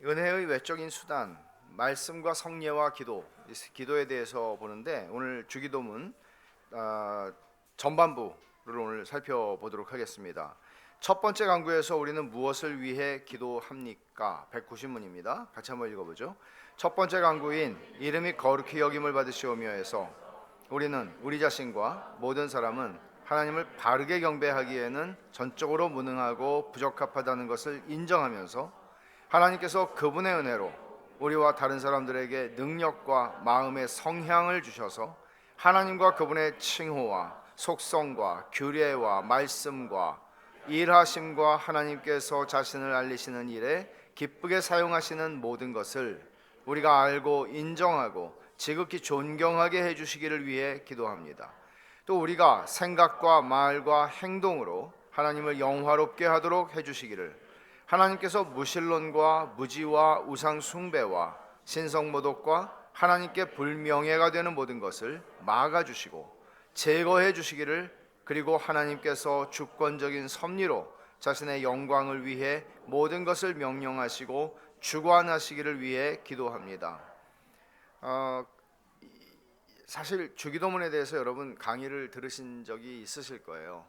은혜의 외적인 수단, 말씀과 성례와 기도에 대해서 보는데 오늘 주기도문 전반부를 오늘 살펴보도록 하겠습니다. 첫 번째 강구에서 우리는 무엇을 위해 기도합니까? 190문입니다. 같이 한번 읽어보죠. 첫 번째 강구인 이름이 거룩히 여김을 받으시오며에서 우리는 우리 자신과 모든 사람은 하나님을 바르게 경배하기에는 전적으로 무능하고 부적합하다는 것을 인정하면서 하나님께서 그분의 은혜로 우리와 다른 사람들에게 능력과 마음의 성향을 주셔서 하나님과 그분의 칭호와 속성과 규례와 말씀과 일하심과 하나님께서 자신을 알리시는 일에 기쁘게 사용하시는 모든 것을 우리가 알고 인정하고 지극히 존경하게 해주시기를 위해 기도합니다. 또 우리가 생각과 말과 행동으로 하나님을 영화롭게 하도록 해주시기를, 하나님께서 무신론과 무지와 우상 숭배와 신성모독과 하나님께 불명예가 되는 모든 것을 막아주시고 제거해 주시기를, 그리고 하나님께서 주권적인 섭리로 자신의 영광을 위해 모든 것을 명령하시고 주관하시기를 위해 기도합니다. 사실 주기도문에 대해서 여러분 강의를 들으신 적이 있으실 거예요.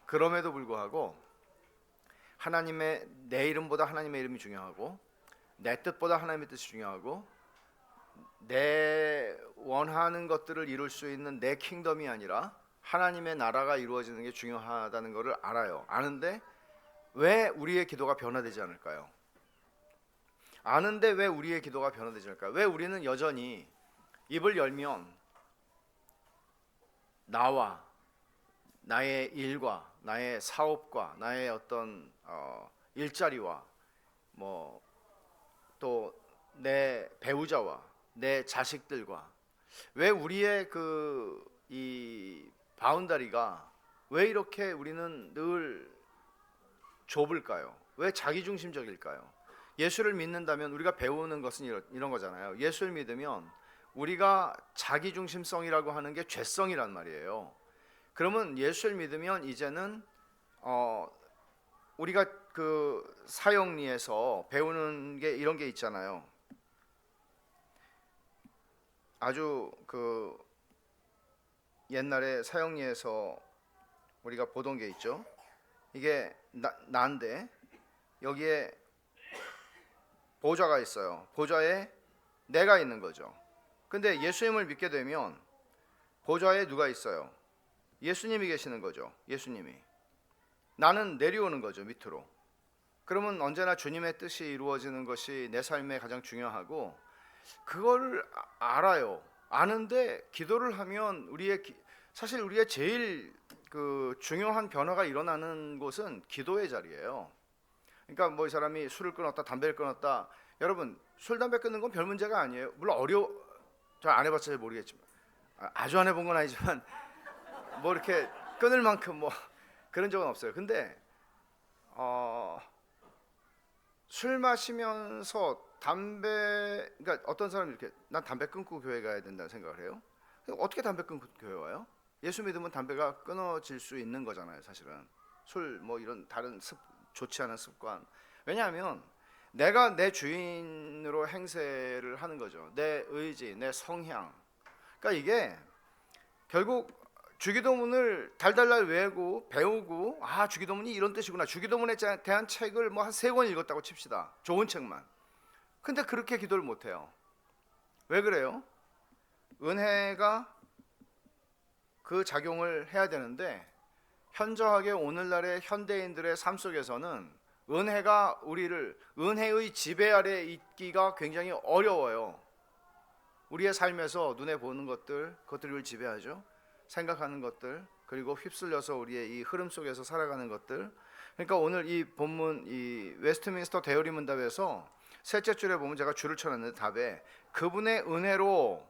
그럼에도 불구하고 내 이름보다 하나님의 이름이 중요하고, 내 뜻보다 하나님의 뜻이 중요하고, 내 원하는 것들을 이룰 수 있는 내 킹덤이 아니라 하나님의 나라가 이루어지는 게 중요하다는 것을 알아요. 아는데 왜 우리의 기도가 변화되지 않을까요? 아는데 왜 우리의 기도가 변화되지 않을까요? 왜 우리는 여전히 입을 열면 나와 나의 일과 나의 사업과 나의 어떤 일자리와 또 내 배우자와 내 자식들과, 왜 우리의 이 바운다리가 왜 이렇게 우리는 늘 좁을까요? 왜 자기중심적일까요? 예수를 믿는다면 우리가 배우는 것은 이런 거잖아요. 예수를 믿으면 우리가 자기중심성이라고 하는 게 죄성이란 말이에요. 그러면 예수를 믿으면 이제는 우리가 그 사형리에서 배우는 게 이런 게 있잖아요. 아주 옛날에 사형리에서 우리가 보던 게 있죠. 이게 나인데 여기에 보좌가 있어요. 보좌에 내가 있는 거죠. 근데 예수님을 믿게 되면 보좌에 누가 있어요? 예수님이 계시는 거죠. 예수님이. 나는 내려오는 거죠, 밑으로. 그러면 언제나 주님의 뜻이 이루어지는 것이 내 삶에 가장 중요하고, 그걸 알아요. 아는데 기도를 하면 사실 우리의 제일 중요한 변화가 일어나는 곳은 기도의 자리예요. 그러니까 이 사람이 술을 끊었다, 담배를 끊었다. 여러분, 술, 담배 끊는 건 별 문제가 아니에요. 물론 저 안 해봤자 잘 모르겠지만, 아주 안 해본 건 아니지만 이렇게 끊을 만큼 그런 적은 없어요. 근데 술 마시면서 그러니까 어떤 사람이 이렇게 난 담배 끊고 교회 가야 된다는 생각을 해요. 어떻게 담배 끊고 교회 와요? 예수 믿으면 담배가 끊어질 수 있는 거잖아요. 사실은 술 이런 다른 좋지 않은 습관. 왜냐하면 내가 내 주인으로 행세를 하는 거죠. 내 의지, 내 성향. 그러니까 이게 결국 주기도문을 달달달 외우고 배우고, 주기도문이 이런 뜻이구나. 주기도문에 대한 책을 한 3권 읽었다고 칩시다. 좋은 책만. 근데 그렇게 기도를 못 해요. 왜 그래요? 은혜가 그 작용을 해야 되는데, 현저하게 오늘날의 현대인들의 삶 속에서는 은혜가 은혜의 지배 아래 있기가 굉장히 어려워요. 우리의 삶에서 눈에 보는 그것들을 지배하죠. 생각하는 것들, 그리고 휩쓸려서 우리의 이 흐름 속에서 살아가는 것들. 그러니까 오늘 이 본문, 이 웨스트민스터 대요리 문답에서 셋째 줄에 보면, 제가 줄을 쳐놨는데 답에 그분의 은혜로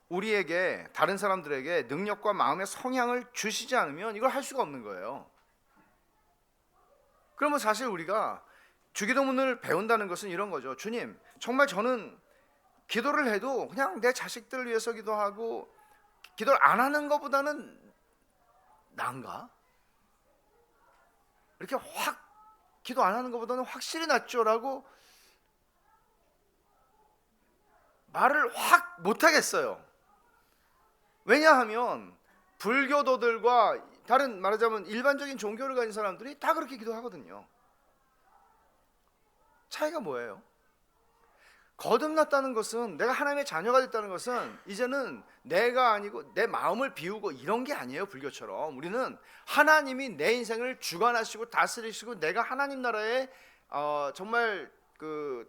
우리에게, 다른 사람들에게 능력과 마음의 성향을 주시지 않으면 이걸 할 수가 없는 거예요. 그러면 사실 우리가 주기도문을 배운다는 것은 이런 거죠. 주님, 정말 저는 기도를 해도 그냥 내 자식들을 위해서 기도하고 기도를 안 하는 것보다는 나은가? 이렇게 기도 안 하는 것보다는 확실히 낫죠라고 말을 확 못하겠어요. 왜냐하면 불교도들과 다른 말하자면 일반적인 종교를 가진 사람들이 다 그렇게 기도하거든요. 차이가 뭐예요? 거듭났다는 것은, 내가 하나님의 자녀가 됐다는 것은 이제는 내가 아니고 내 마음을 비우고 이런 게 아니에요. 불교처럼 우리는 하나님이 내 인생을 주관하시고 다스리시고 내가 하나님 나라의 정말 그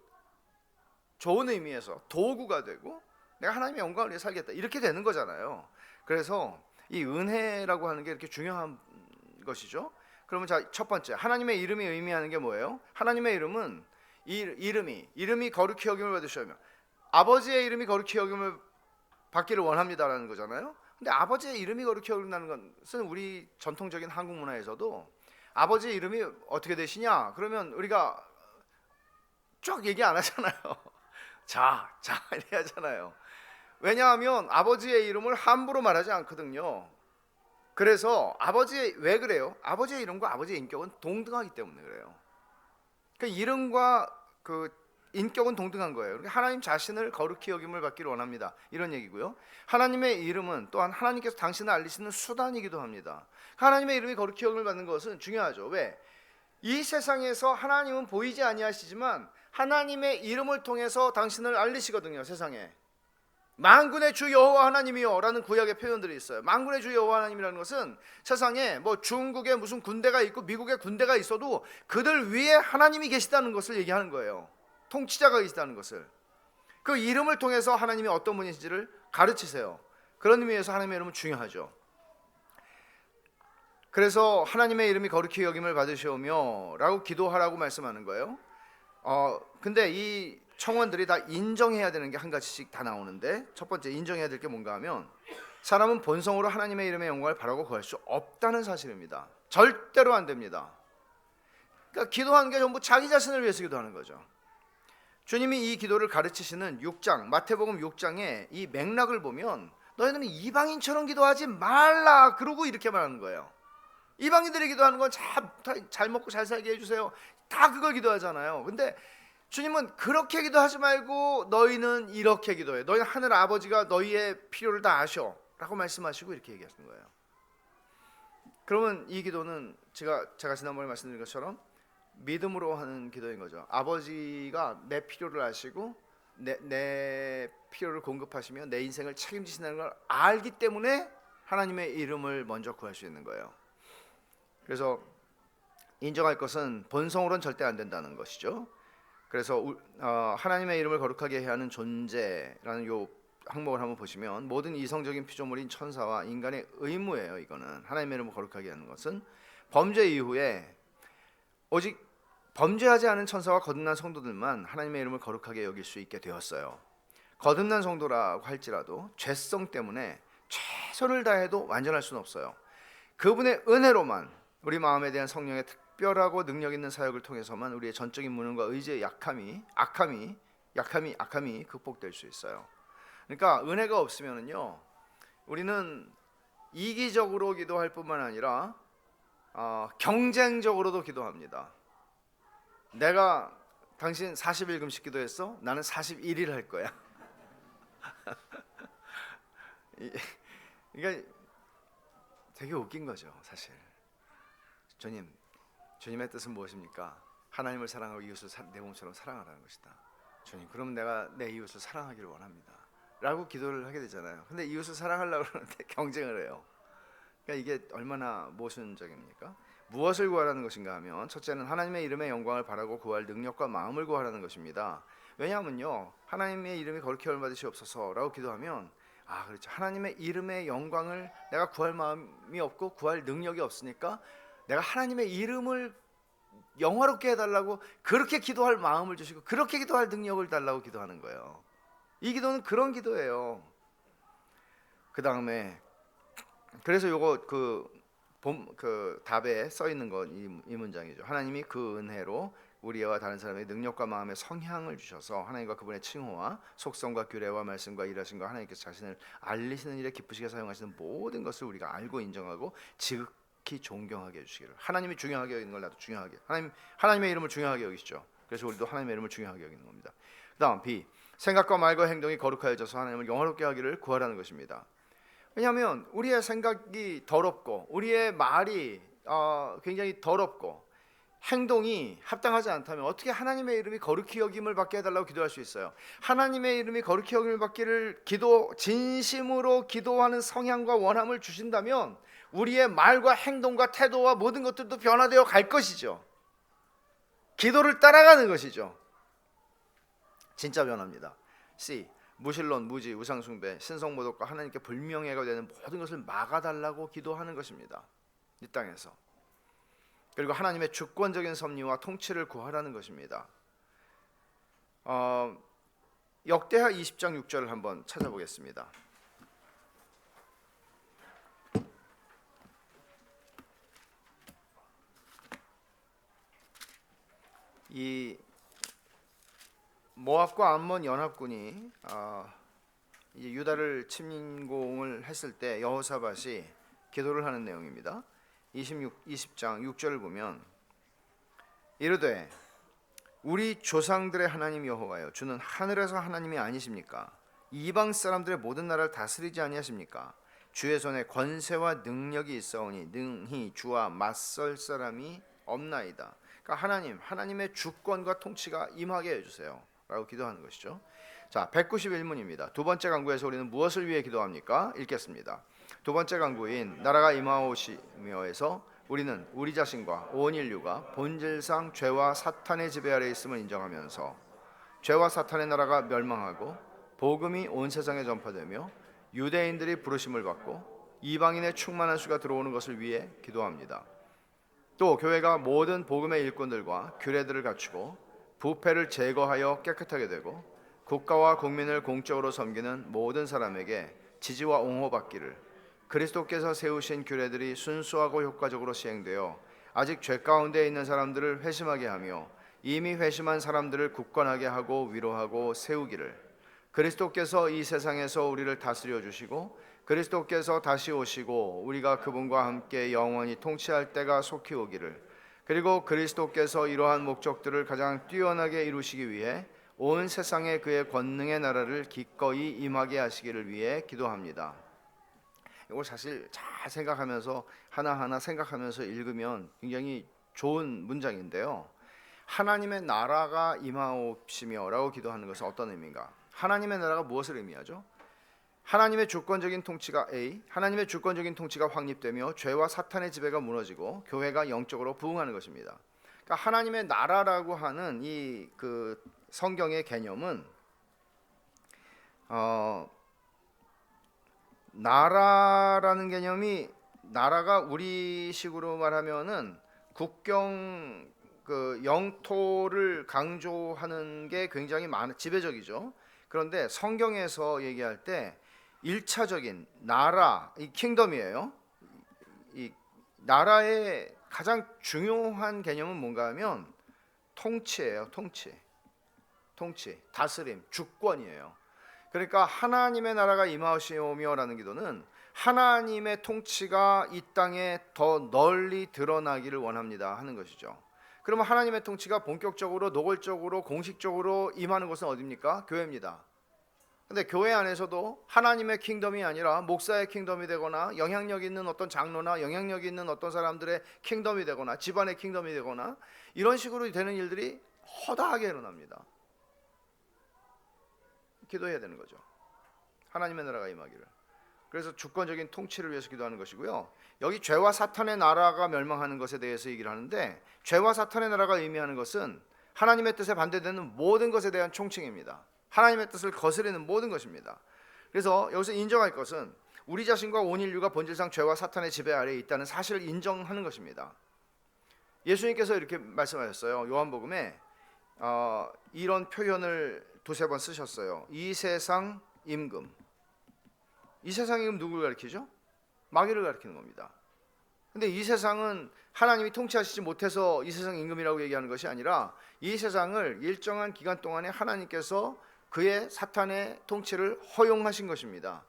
좋은 의미에서 도구가 되고 내가 하나님의 영광을 위해 살겠다, 이렇게 되는 거잖아요. 그래서 이 은혜라고 하는 게 이렇게 중요한 것이죠. 그러면 자, 첫 번째, 하나님의 이름이 의미하는 게 뭐예요? 하나님의 이름은 이름이 거룩히 여김을 받으시며, 아버지의 이름이 거룩히 여김을 받기를 원합니다라는 거잖아요. 근데 아버지의 이름이 거룩히 여긴다는 것은 우리 전통적인 한국 문화에서도 아버지의 이름이 어떻게 되시냐 그러면 우리가 쭉 얘기 안 하잖아요. 자 이렇게 하잖아요. 왜냐하면 아버지의 이름을 함부로 말하지 않거든요. 그래서 왜 그래요? 아버지의 이름과 아버지의 인격은 동등하기 때문에 그래요. 그 이름과 그 인격은 동등한 거예요. 그러니까 하나님 자신을 거룩히 여김을 받기를 원합니다, 이런 얘기고요. 하나님의 이름은 또한 하나님께서 당신을 알리시는 수단이기도 합니다. 하나님의 이름이 거룩히 여김을 받는 것은 중요하죠. 왜? 이 세상에서 하나님은 보이지 아니하시지만 하나님의 이름을 통해서 당신을 알리시거든요. 세상에 만군의 주 여호와 하나님이요 라는 구약의 표현들이 있어요. 만군의 주 여호와 하나님이라는 것은 세상에 뭐 중국에 무슨 군대가 있고 미국에 군대가 있어도 그들 위에 하나님이 계시다는 것을 얘기하는 거예요. 통치자가 계시다는 것을. 그 이름을 통해서 하나님이 어떤 분이신지를 가르치세요. 그런 의미에서 하나님의 이름은 중요하죠. 그래서 하나님의 이름이 거룩히 여김을 받으시오며 라고 기도하라고 말씀하는 거예요. 근데 이 청원들이 다 인정해야 되는 게 한 가지씩 다 나오는데, 첫 번째 인정해야 될 게 뭔가 하면 사람은 본성으로 하나님의 이름의 영광을 바라고 구할 수 없다는 사실입니다. 절대로 안 됩니다. 그러니까 기도하는 게 전부 자기 자신을 위해서 기도하는 거죠. 주님이 이 기도를 가르치시는 6장 마태복음 6장의 이 맥락을 보면 너희는 이방인처럼 기도하지 말라 그러고 이렇게 말하는 거예요. 이방인들이 기도하는 건 잘 먹고 잘 살게 해주세요, 다 그걸 기도하잖아요. 근데 주님은 그렇게 기도하지 말고 너희는 이렇게 기도해. 너희 하늘 아버지가 너희의 필요를 다 아셔 라고 말씀하시고 이렇게 얘기하시는 거예요. 그러면 이 기도는 제가 지난번에 말씀드린 것처럼 믿음으로 하는 기도인 거죠. 아버지가 내 필요를 아시고 내 필요를 공급하시며 내 인생을 책임지신다는 걸 알기 때문에 하나님의 이름을 먼저 구할 수 있는 거예요. 그래서 인정할 것은 본성으로는 절대 안 된다는 것이죠. 그래서 하나님의 이름을 거룩하게 해야 하는 존재라는 요 항목을 한번 보시면 모든 이성적인 피조물인 천사와 인간의 의무예요. 이거는 하나님의 이름을 거룩하게 하는 것은 범죄 이후에 오직 범죄하지 않은 천사와 거듭난 성도들만 하나님의 이름을 거룩하게 여길 수 있게 되었어요. 거듭난 성도라고 할지라도 죄성 때문에 최선을 다해도 완전할 수는 없어요. 그분의 은혜로만 우리 마음에 대한 성령의 특별하고 능력 있는 사역을 통해서만 우리의 전적인 무능과 의지의 악함이 극복될 수 있어요. 그러니까 은혜가 없으면은요, 우리는 이기적으로 기도할 뿐만 아니라 경쟁적으로도 기도합니다. 내가 당신 40일금씩 기도했어? 나는 41일 할 거야. 그러니까 되게 웃긴 거죠, 사실. 주님의 뜻은 무엇입니까? 하나님을 사랑하고 이웃을 내 몸처럼 사랑하라는 것이다. 주님, 그럼 내가 내 이웃을 사랑하기를 원합니다 라고 기도를 하게 되잖아요. 근데 이웃을 사랑하려고 그러는데 경쟁을 해요. 그러니까 이게 얼마나 모순적입니까? 무엇을 구하라는 것인가 하면 첫째는 하나님의 이름의 영광을 바라고 구할 능력과 마음을 구하라는 것입니다. 왜냐하면요, 하나님의 이름이 거룩히 여김을 받으시옵소서라고 기도하면 그렇죠, 하나님의 이름의 영광을 내가 구할 마음이 없고 구할 능력이 없으니까 내가 하나님의 이름을 영화롭게 해달라고 그렇게 기도할 마음을 주시고 그렇게 기도할 능력을 달라고 기도하는 거예요. 이 기도는 그런 기도예요. 그 다음에 그래서 요거 그 답에 써 있는 건 이 문장이죠. 하나님이 그 은혜로 우리와 다른 사람의 능력과 마음의 성향을 주셔서 하나님과 그분의 칭호와 속성과 규례와 말씀과 일하신 거 하나님께서 자신을 알리시는 일에 기쁘시게 사용하시는 모든 것을 우리가 알고 인정하고 지극히 존경하게 해주시기를. 하나님이 중요하게 여기는 걸 나도 중요하게, 하나님의 이름을 중요하게 여기시죠. 그래서 우리도 하나님의 이름을 중요하게 여기는 겁니다. 그다음 B, 생각과 말과 행동이 거룩하여져서 하나님을 영화롭게 하기를 구하라는 것입니다. 왜냐하면 우리의 생각이 더럽고 우리의 말이 굉장히 더럽고 행동이 합당하지 않다면 어떻게 하나님의 이름이 거룩히 여김을 받게 해달라고 기도할 수 있어요? 하나님의 이름이 거룩히 여김을 받기를 진심으로 기도하는 성향과 원함을 주신다면 우리의 말과 행동과 태도와 모든 것들도 변화되어 갈 것이죠. 기도를 따라가는 것이죠. 진짜 변합니다. C, 무신론, 무지, 우상숭배, 신성모독과 하나님께 불명예가 되는 모든 것을 막아달라고 기도하는 것입니다. 이 땅에서. 그리고 하나님의 주권적인 섭리와 통치를 구하라는 것입니다. 역대하 20장 6절을 한번 찾아보겠습니다. 이 모압과 암몬 연합군이 이제 유다를 침공을 했을 때 여호사밧이 기도를 하는 내용입니다. 20장 6절을 보면 이르되 우리 조상들의 하나님 여호와여, 주는 하늘에서 하나님이 아니십니까? 이방 사람들의 모든 나라를 다스리지 아니하십니까? 주의 손에 권세와 능력이 있사오니 능히 주와 맞설 사람이 없나이다. 그러니까 하나님의 주권과 통치가 임하게 해주세요 라고 기도하는 것이죠. 자, 191문입니다. 두 번째 강구에서 우리는 무엇을 위해 기도합니까? 읽겠습니다. 두 번째 강구인 나라가 임하오시며에서 우리는 우리 자신과 온 인류가 본질상 죄와 사탄의 지배 아래 있음을 인정하면서 죄와 사탄의 나라가 멸망하고 복음이 온 세상에 전파되며 유대인들이 부르심을 받고 이방인의 충만한 수가 들어오는 것을 위해 기도합니다. 또 교회가 모든 복음의 일꾼들과 규례들을 갖추고 부패를 제거하여 깨끗하게 되고 국가와 국민을 공적으로 섬기는 모든 사람에게 지지와 옹호받기를, 그리스도께서 세우신 규례들이 순수하고 효과적으로 시행되어 아직 죄 가운데 있는 사람들을 회심하게 하며 이미 회심한 사람들을 굳건하게 하고 위로하고 세우기를, 그리스도께서 이 세상에서 우리를 다스려 주시고 그리스도께서 다시 오시고 우리가 그분과 함께 영원히 통치할 때가 속히 오기를, 그리고 그리스도께서 이러한 목적들을 가장 뛰어나게 이루시기 위해 온 세상에 그의 권능의 나라를 기꺼이 임하게 하시기를 위해 기도합니다. 이걸 사실 잘 생각하면서 하나하나 생각하면서 읽으면 굉장히 좋은 문장인데요. 하나님의 나라가 임하옵시며 라고 기도하는 것은 어떤 의미인가? 하나님의 나라가 무엇을 의미하죠? 하나님의 주권적인 통치가 A, 하나님의 주권적인 통치가 확립되며 죄와 사탄의 지배가 무너지고 교회가 영적으로 부흥하는 것입니다. 그러니까 하나님의 나라라고 하는 이 성경의 개념은 나라라는 개념이, 나라가 우리식으로 말하면은 국경 영토를 강조하는 게 굉장히 지배적이죠. 그런데 성경에서 얘기할 때 1차적인 나라, 이 킹덤이에요. 이 나라의 가장 중요한 개념은 뭔가 하면 통치예요. 통치, 다스림, 주권이에요. 그러니까 하나님의 나라가 임하시오며라는 기도는 하나님의 통치가 이 땅에 더 널리 드러나기를 원합니다 하는 것이죠. 그러면 하나님의 통치가 본격적으로 노골적으로 공식적으로 임하는 곳은 어디입니까? 교회입니다. 근데 교회 안에서도 하나님의 킹덤이 아니라 목사의 킹덤이 되거나 영향력 있는 어떤 장로나 영향력 있는 어떤 사람들의 킹덤이 되거나 집안의 킹덤이 되거나 이런 식으로 되는 일들이 허다하게 일어납니다. 기도해야 되는 거죠. 하나님의 나라가 임하기를. 그래서 주권적인 통치를 위해서 기도하는 것이고요. 여기 죄와 사탄의 나라가 멸망하는 것에 대해서 얘기를 하는데, 죄와 사탄의 나라가 의미하는 것은 하나님의 뜻에 반대되는 모든 것에 대한 총칭입니다. 하나님의 뜻을 거스르는 모든 것입니다. 그래서 여기서 인정할 것은 우리 자신과 온 인류가 본질상 죄와 사탄의 지배 아래에 있다는 사실을 인정하는 것입니다. 예수님께서 이렇게 말씀하셨어요. 요한복음에 이런 표현을 두세 번 쓰셨어요. 이 세상 임금. 이 세상 임금 누구를 가리키죠? 마귀를 가리키는 겁니다. 근데 이 세상은 하나님이 통치하시지 못해서 이 세상 임금이라고 얘기하는 것이 아니라 이 세상을 일정한 기간 동안에 하나님께서 그의 사탄의 통치를 허용하신 것입니다.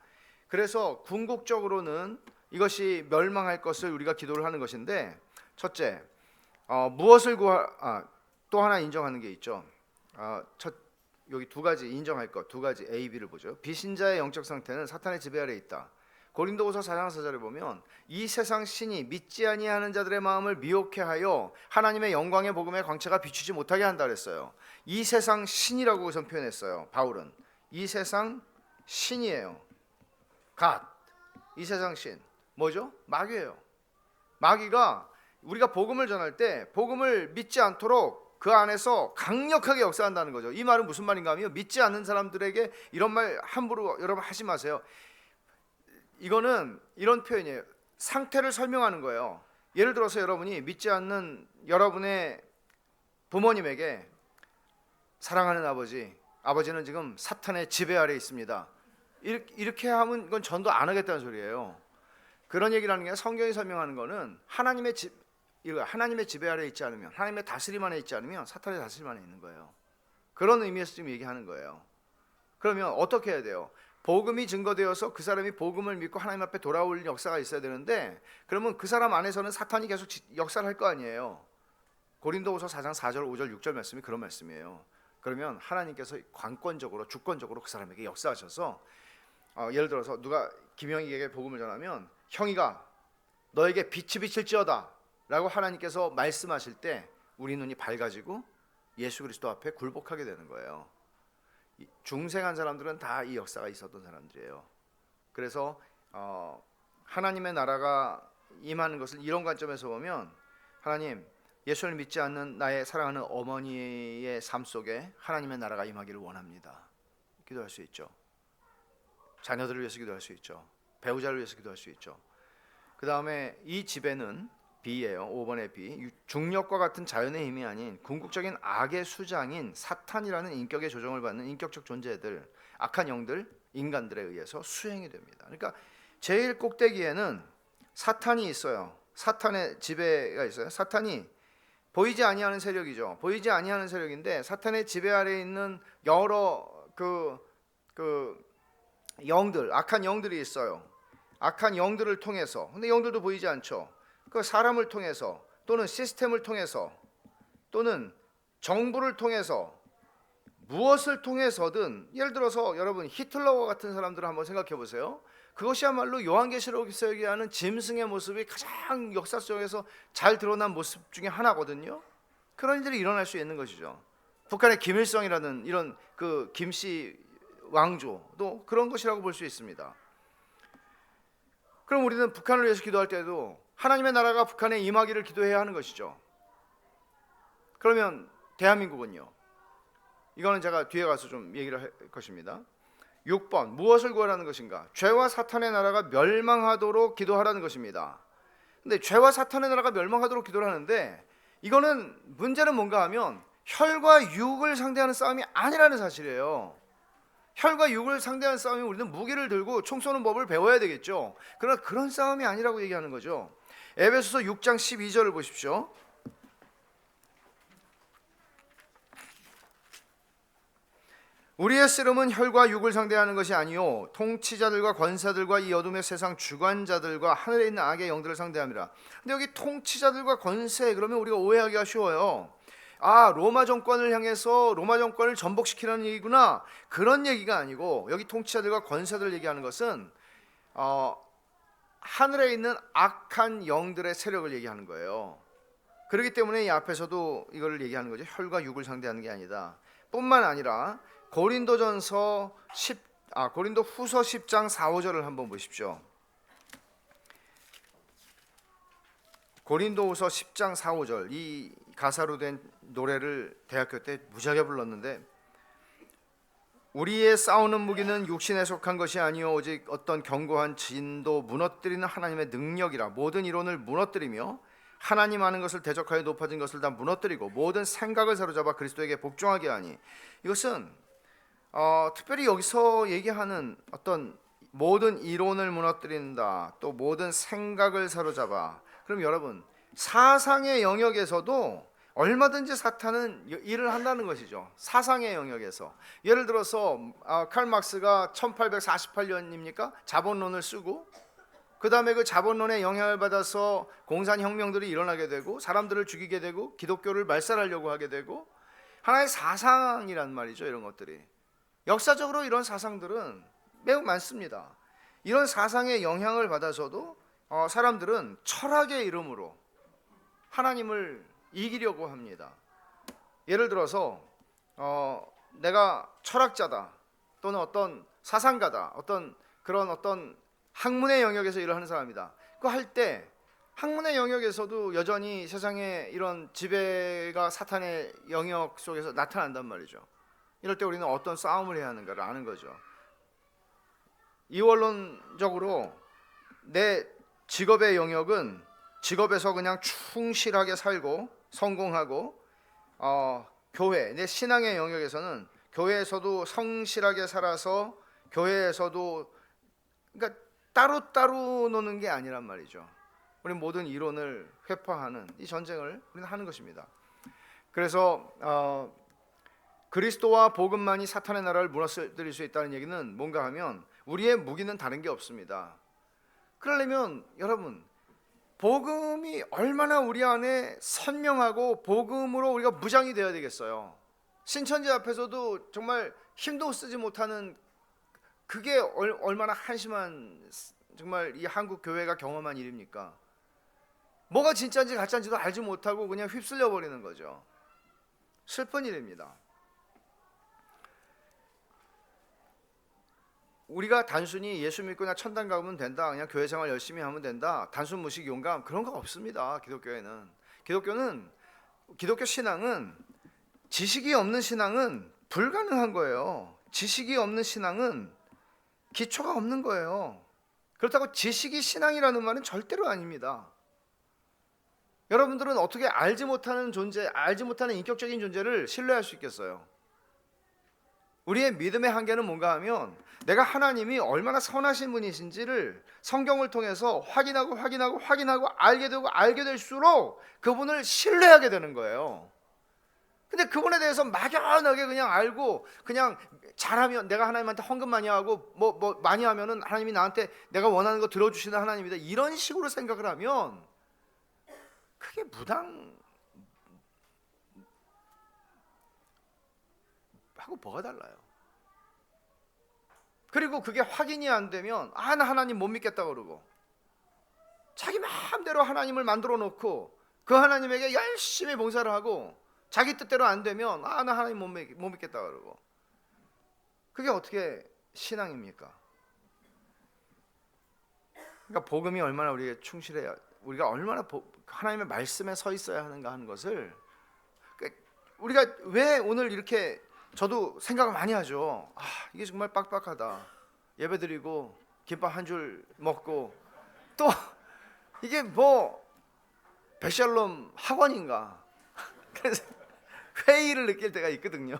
그래서 궁극적으로는 이것이 멸망할 것을 우리가 기도를 하는 것인데, 첫째, 무엇을 또 하나 인정하는 게 있죠. 여기 두 가지 인정할 것, 두 가지 A, B를 보죠. 비신자의 영적 상태는 사탄의 지배 아래 있다. 고린도후서 4장 4절에 보면 이 세상 신이 믿지 아니하는 자들의 마음을 미혹해 하여 하나님의 영광의 복음의 광채가 비추지 못하게 한다 그랬어요. 이 세상 신이라고 우선 표현했어요. 바울은 이 세상 신이에요. 갓. 이 세상 신 뭐죠? 마귀예요. 마귀가 우리가 복음을 전할 때 복음을 믿지 않도록 그 안에서 강력하게 역사한다는 거죠. 이 말은 무슨 말인가 하면 믿지 않는 사람들에게 이런 말 함부로 여러분 하지 마세요. 이거는 이런 표현이에요. 상태를 설명하는 거예요. 예를 들어서 여러분이 믿지 않는 여러분의 부모님에게 사랑하는 아버지는 지금 사탄의 지배 아래 있습니다. 이렇게 하면 이건 전도 안 하겠다는 소리예요. 그런 얘기를 하는 게 성경이 설명하는 거는 하나님의 지배 아래 있지 않으면, 하나님의 다스림 안에 있지 않으면 사탄의 다스림 안에 있는 거예요. 그런 의미에서 지금 얘기하는 거예요. 그러면 어떻게 해야 돼요? 복음이 증거되어서 그 사람이 복음을 믿고 하나님 앞에 돌아올 역사가 있어야 되는데, 그러면 그 사람 안에서는 사탄이 계속 역사를 할 거 아니에요. 고린도후서 4장 4절 5절 6절 말씀이 그런 말씀이에요. 그러면 하나님께서 관권적으로 주권적으로 그 사람에게 역사하셔서 예를 들어서 누가 김형익에게 복음을 전하면 형이가 너에게 빛이 비칠지어다 라고 하나님께서 말씀하실 때 우리 눈이 밝아지고 예수 그리스도 앞에 굴복하게 되는 거예요. 중생한 사람들은 다 이 역사가 있었던 사람들이에요. 그래서 하나님의 나라가 임하는 것을 이런 관점에서 보면, 하나님, 예수를 믿지 않는 나의 사랑하는 어머니의 삶 속에 하나님의 나라가 임하기를 원합니다. 기도할 수 있죠. 자녀들을 위해서 기도할 수 있죠. 배우자를 위해서 기도할 수 있죠. 그 다음에 이 지배는 B예요. 5번의 B. 중력과 같은 자연의 힘이 아닌 궁극적인 악의 수장인 사탄이라는 인격의 조정을 받는 인격적 존재들, 악한 영들, 인간들에 의해서 수행이 됩니다. 그러니까 제일 꼭대기에는 사탄이 있어요. 사탄의 지배가 있어요. 사탄이 보이지 아니하는 세력이죠. 보이지 아니하는 세력인데 사탄의 지배 아래에 있는 여러 영들, 악한 영들이 있어요. 악한 영들을 통해서, 근데 영들도 보이지 않죠. 그 사람을 통해서 또는 시스템을 통해서 또는 정부를 통해서 무엇을 통해서든, 예를 들어서 여러분 히틀러와 같은 사람들을 한번 생각해 보세요. 그것이야말로 요한계시록에서 얘기하는 짐승의 모습이 가장 역사 속에서 잘 드러난 모습 중에 하나거든요. 그런 일들이 일어날 수 있는 것이죠. 북한의 김일성이라는 이런 그 김씨 왕조도 그런 것이라고 볼 수 있습니다. 그럼 우리는 북한을 위해서 기도할 때도 하나님의 나라가 북한에 임하기를 기도해야 하는 것이죠. 그러면 대한민국은요? 이거는 제가 뒤에 가서 좀 얘기를 할 것입니다. 6번, 무엇을 구하라는 것인가? 죄와 사탄의 나라가 멸망하도록 기도하라는 것입니다. 근데 죄와 사탄의 나라가 멸망하도록 기도를 하는데, 이거는 문제는 뭔가 하면 혈과 육을 상대하는 싸움이 아니라는 사실이에요. 혈과 육을 상대하는 싸움이면 우리는 무기를 들고 총 쏘는 법을 배워야 되겠죠. 그러나 그런 싸움이 아니라고 얘기하는 거죠. 에베소서 6장 12절을 보십시오. 우리의 씨름은 혈과 육을 상대하는 것이 아니요 통치자들과 권사들과 이 어둠의 세상 주관자들과 하늘에 있는 악의 영들을 상대함이라. 근데 여기 통치자들과 권세, 그러면 우리가 오해하기가 쉬워요. 로마 정권을 향해서 로마 정권을 전복시키라는 얘기구나, 그런 얘기가 아니고, 여기 통치자들과 권세들을 얘기하는 것은 하늘에 있는 악한 영들의 세력을 얘기하는 거예요. 그렇기 때문에 이 앞에서도 이걸 얘기하는 거죠. 혈과 육을 상대하는 게 아니다. 뿐만 아니라 고린도후서 10장 4, 5절을 한번 보십시오. 고린도후서 10장 4, 5절, 이 가사로 된 노래를 대학교 때 무지하게 불렀는데, 우리의 싸우는 무기는 육신에 속한 것이 아니요 오직 어떤 견고한 진도 무너뜨리는 하나님의 능력이라. 모든 이론을 무너뜨리며 하나님 아는 것을 대적하여 높아진 것을 다 무너뜨리고 모든 생각을 사로잡아 그리스도에게 복종하게 하니. 이것은 특별히 여기서 얘기하는 어떤 모든 이론을 무너뜨린다, 또 모든 생각을 사로잡아. 그럼 여러분, 사상의 영역에서도 얼마든지 사탄은 일을 한다는 것이죠. 사상의 영역에서. 예를 들어서 칼 막스가 1848년입니까? 자본론을 쓰고 그 다음에 그 자본론의 영향을 받아서 공산혁명들이 일어나게 되고 사람들을 죽이게 되고 기독교를 말살하려고 하게 되고 하나의 사상이란 말이죠. 이런 것들이 역사적으로 이런 사상들은 매우 많습니다. 이런 사상의 영향을 받아서도 사람들은 철학의 이름으로 하나님을 이기려고 합니다. 예를 들어서 내가 철학자다 또는 어떤 사상가다, 어떤 학문의 영역에서 일을 하는 사람이다. 그거 할 때 학문의 영역에서도 여전히 세상에 이런 지배가 사탄의 영역 속에서 나타난단 말이죠. 이럴 때 우리는 어떤 싸움을 해야 하는가를 아는 거죠. 이원론적으로 내 직업의 영역은 직업에서 그냥 충실하게 살고 성공하고, 교회, 내 신앙의 영역에서는 교회에서도 성실하게 살아서 교회에서도, 그러니까 따로따로 노는 게 아니란 말이죠. 우리 모든 이론을 회파하는 이 전쟁을 우리는 하는 것입니다. 그래서 그리스도와 복음만이 사탄의 나라를 무너뜨릴 수 있다는 얘기는 뭔가 하면 우리의 무기는 다른 게 없습니다. 그러려면 여러분, 복음이 얼마나 우리 안에 선명하고 복음으로 우리가 무장이 되어야 되겠어요. 신천지 앞에서도 정말 힘도 쓰지 못하는, 그게 얼마나 한심한, 정말 이 한국 교회가 경험한 일입니까? 뭐가 진짜인지 가짜인지도 알지 못하고 그냥 휩쓸려 버리는 거죠. 슬픈 일입니다. 우리가 단순히 예수 믿고 그냥 천당 가면 된다, 그냥 교회 생활 열심히 하면 된다, 단순 무식 용감, 그런 거 없습니다. 기독교 신앙은, 지식이 없는 신앙은 불가능한 거예요. 지식이 없는 신앙은 기초가 없는 거예요. 그렇다고 지식이 신앙이라는 말은 절대로 아닙니다. 여러분들은 어떻게 알지 못하는 인격적인 존재를 신뢰할 수 있겠어요? 우리의 믿음의 한계는 뭔가 하면 내가 하나님이 얼마나 선하신 분이신지를 성경을 통해서 확인하고 알게 될수록 그분을 신뢰하게 되는 거예요. 근데 그분에 대해서 막연하게 그냥 알고, 그냥 잘하면 내가 하나님한테 헌금 많이 하고 뭐 많이 하면은 하나님이 나한테 내가 원하는 거 들어주시는 하나님이다, 이런 식으로 생각을 하면 그게 무당하고 뭐가 달라요? 그리고 그게 확인이 안 되면 나 하나님 못 믿겠다 그러고, 자기 마음대로 하나님을 만들어 놓고 그 하나님에게 열심히 봉사를 하고 자기 뜻대로 안 되면 나 하나님 못 믿겠다 그러고, 그게 어떻게 신앙입니까? 그러니까 복음이 얼마나 우리에게 충실해야, 우리가 얼마나 하나님의 말씀에 서 있어야 하는가 하는 것을, 우리가 왜 오늘 이렇게, 저도 생각을 많이 하죠. 이게 정말 빡빡하다. 예배드리고 김밥 한 줄 먹고 또 이게 뭐 베샬롬 학원인가? 그래서 회의를 느낄 때가 있거든요.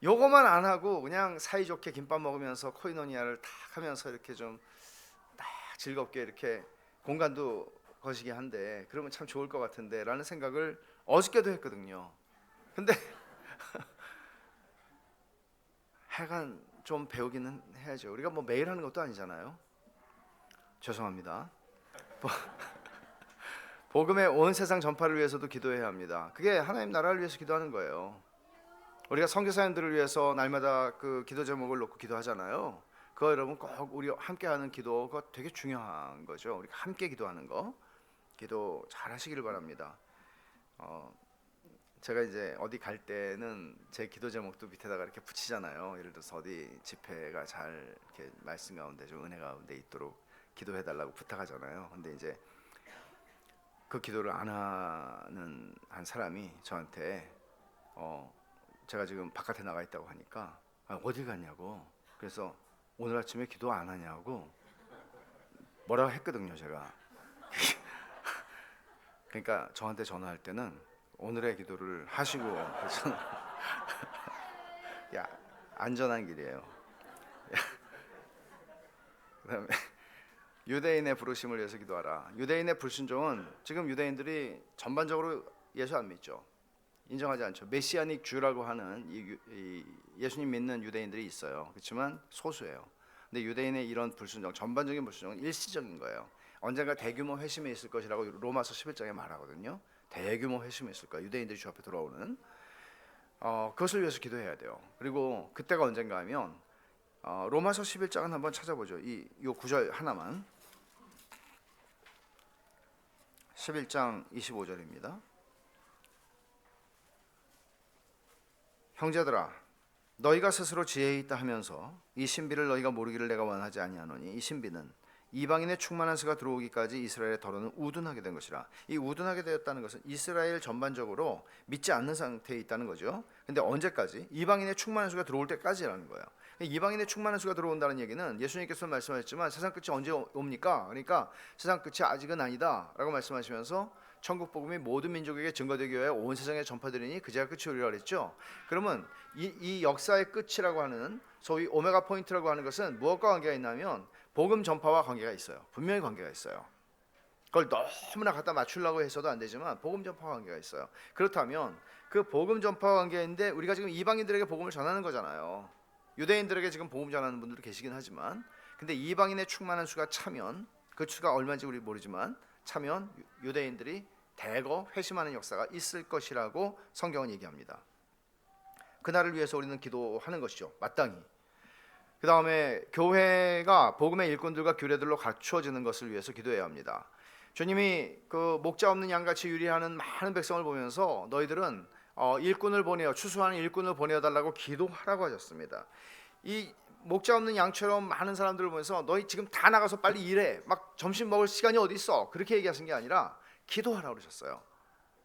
요거만 안 하고 그냥 사이좋게 김밥 먹으면서 코이노니아를 탁 하면서 이렇게 좀 딱 즐겁게 이렇게 공간도 거시기 한데 그러면 참 좋을 것 같은데 라는 생각을 어저께도 했거든요. 근데 하여간 좀 배우기는 해야죠. 우리가 뭐 매일 하는 것도 아니잖아요. 죄송합니다. 복음의 온 세상 전파를 위해서도 기도해야 합니다. 그게 하나님 나라를 위해서 기도하는 거예요. 우리가 선교사님들을 위해서 날마다 그 기도 제목을 놓고 기도하잖아요. 그거 여러분 꼭 우리 함께하는 기도, 그거 되게 중요한 거죠. 우리가 함께 기도하는 거, 기도 잘 하시기를 바랍니다. 제가 이제 어디 갈 때는 제 기도 제목도 밑에다가 이렇게 붙이잖아요. 예를 들어서 어디 집회가 잘 이렇게 말씀 가운데 좀 은혜 가운데 있도록 기도해 달라고 부탁하잖아요. 근데 이제 그 기도를 안 하는 한 사람이 저한테 제가 지금 바깥에 나가 있다고 하니까 어디 갔냐고, 그래서 오늘 아침에 기도 안 하냐고 뭐라고 했거든요, 제가. 그러니까 저한테 전화할 때는 오늘의 기도를 하시고, 그래서 야, 안전한 길이에요. 그다음에 유대인의 부르심을 위해서 기도하라. 유대인의 불순종은, 지금 유대인들이 전반적으로 예수 안 믿죠. 인정하지 않죠. 메시아닉 주라고 하는 이 예수님 믿는 유대인들이 있어요. 그렇지만 소수예요. 근데 유대인의 이런 불순종, 전반적인 불순종은 일시적인 거예요. 언젠가 대규모 회심이 있을 것이라고 로마서 11장에 말하거든요. 대규모 회심이 있을 거야. 유대인들이 주 앞에 돌아오는. 그것을 위해서 기도해야 돼요. 그리고 그때가 언젠가 하면 로마서 11장은 한번 찾아보죠. 이 구절 하나만. 11장 25절입니다. 형제들아 너희가 스스로 지혜에 있다 하면서 이 신비를 너희가 모르기를 내가 원하지 아니하노니 이 신비는 이방인의 충만한 수가 들어오기까지 이스라엘의 더러는 우둔하게 된 것이라. 이 우둔하게 되었다는 것은 이스라엘 전반적으로 믿지 않는 상태에 있다는 거죠. 근데 언제까지? 이방인의 충만한 수가 들어올 때까지라는 거예요. 이방인의 충만한 수가 들어온다는 얘기는 예수님께서 말씀하셨지만 세상 끝이 언제 옵니까? 그러니까 세상 끝이 아직은 아니다 라고 말씀하시면서 천국 복음이 모든 민족에게 증거되기 위하여 온 세상에 전파되리니 그제야 끝이 오리라 그랬죠. 그러면 이 역사의 끝이라고 하는 소위 오메가 포인트라고 하는 것은 무엇과 관계가 있냐면 복음 전파와 관계가 있어요. 분명히 관계가 있어요. 그걸 너무나 갖다 맞추려고 해서도 안 되지만 복음 전파와 관계가 있어요. 그렇다면 그 복음 전파와 관계인데 우리가 지금 이방인들에게 복음을 전하는 거잖아요. 유대인들에게 지금 복음 전하는 분들도 계시긴 하지만, 근데 이방인의 충만한 수가 차면, 그 수가 얼마인지 우리 모르지만 차면 유대인들이 대거 회심하는 역사가 있을 것이라고 성경은 얘기합니다. 그날을 위해서 우리는 기도하는 것이죠. 마땅히. 그 다음에 교회가 복음의 일꾼들과 규례들로 갖추어지는 것을 위해서 기도해야 합니다. 주님이 그 목자 없는 양같이 유리하는 많은 백성을 보면서 너희들은 일꾼을 보내어 추수하는 일꾼을 보내어달라고 기도하라고 하셨습니다. 이 목자 없는 양처럼 많은 사람들을 보면서 너희 지금 다 나가서 빨리 일해, 막 점심 먹을 시간이 어디 있어, 그렇게 얘기하신 게 아니라 기도하라고 그러셨어요.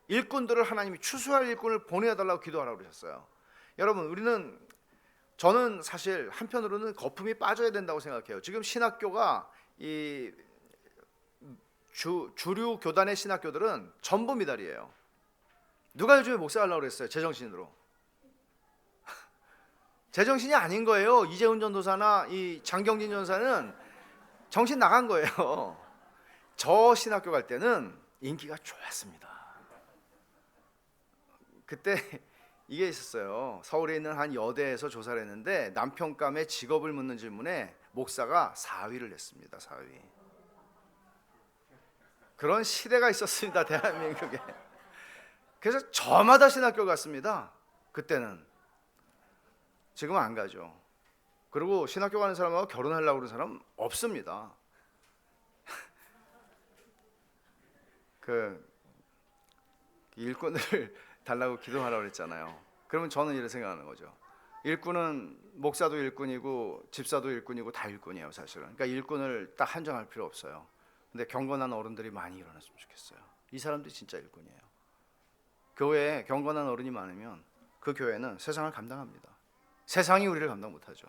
일꾼들을 하나님이 추수할 일꾼을 보내어달라고 기도하라고 그러셨어요. 여러분, 저는 사실 한편으로는 거품이 빠져야 된다고 생각해요. 지금 신학교가 이 주류 교단의 신학교들은 전부 미달이에요. 누가 요즘에 목사 하려고 그랬어요? 제정신으로. 제정신이 아닌 거예요. 이재훈 전도사나 이 장경진 전사는 정신 나간 거예요. 저 신학교 갈 때는 인기가 좋았습니다. 그때 이게 있었어요. 서울에 있는 한 여대에서 조사를 했는데 남편감의 직업을 묻는 질문에 목사가 4위를 했습니다. 4위. 그런 시대가 있었습니다. 대한민국에. 그래서 저마다 신학교 갔습니다. 그때는. 지금은 안 가죠. 그리고 신학교 가는 사람하고 결혼하려고 그러는 사람 없습니다. 그 일꾼을 달라고 기도하라고 그랬잖아요. 그러면 저는 이렇게 생각하는 거죠. 일꾼은 목사도 일꾼이고 집사도 일꾼이고 다 일꾼이에요, 사실은. 그러니까 일꾼을 딱 한정할 필요 없어요. 근데 경건한 어른들이 많이 일어났으면 좋겠어요. 이 사람들이 진짜 일꾼이에요. 교회에 경건한 어른이 많으면 그 교회는 세상을 감당합니다. 세상이 우리를 감당 못하죠.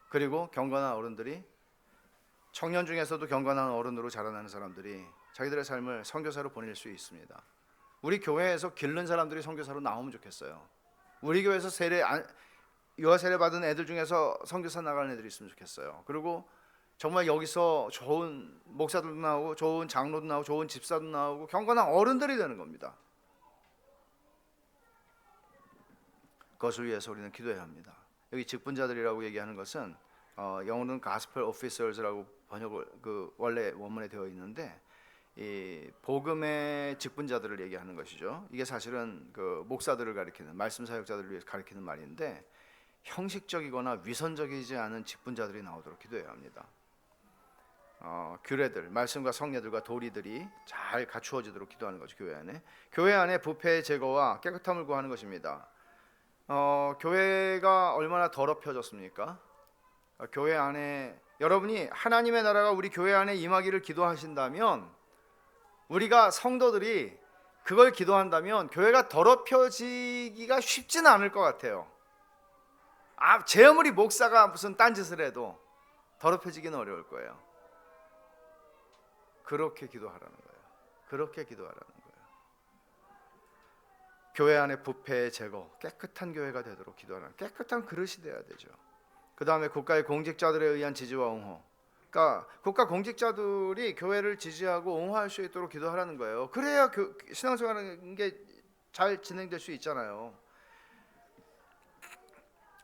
그리고 경건한 어른들이, 청년 중에서도 경건한 어른으로 자라나는 사람들이 자기들의 삶을 선교사로 보낼 수 있습니다. 우리 교회에서 기른 사람들이 선교사로 나오면 좋겠어요. 우리 교회에서 유아 세례 받은 애들 중에서 선교사 나가는 애들이 있으면 좋겠어요. 그리고 정말 여기서 좋은 목사들도 나오고 좋은 장로도 나오고 좋은 집사도 나오고 경건한 어른들이 되는 겁니다. 그것을 위해서 우리는 기도해야 합니다. 여기 직분자들이라고 얘기하는 것은 영어로는 gospel officers라고 번역을 원래 원문에 되어 있는데 이 복음의 직분자들을 얘기하는 것이죠. 이게 사실은 그 목사들을 가리키는, 말씀 사역자들을 위해서 가리키는 말인데 형식적이거나 위선적이지 않은 직분자들이 나오도록 기도해야 합니다. 규례들, 말씀과 성례들과 도리들이 잘 갖추어지도록 기도하는 거죠. 교회 안에 부패의 제거와 깨끗함을 구하는 것입니다. 교회가 얼마나 더럽혀졌습니까? 교회 안에 여러분이 하나님의 나라가 우리 교회 안에 임하기를 기도하신다면, 우리가 성도들이 그걸 기도한다면 교회가 더럽혀지기가 쉽지는 않을 것 같아요. 제 아무리 목사가 무슨 딴짓을 해도 더럽혀지기는 어려울 거예요. 그렇게 기도하라는 거예요. 그렇게 기도하라는 거예요. 교회 안에 부패의 제거, 깨끗한 교회가 되도록 기도하라는, 깨끗한 그릇이 돼야 되죠. 그 다음에 국가의 공직자들에 의한 지지와 옹호. 그러니까 국가 공직자들이 교회를 지지하고 옹호할 수 있도록 기도하라는 거예요. 그래야 신앙생활하는 게 잘 진행될 수 있잖아요.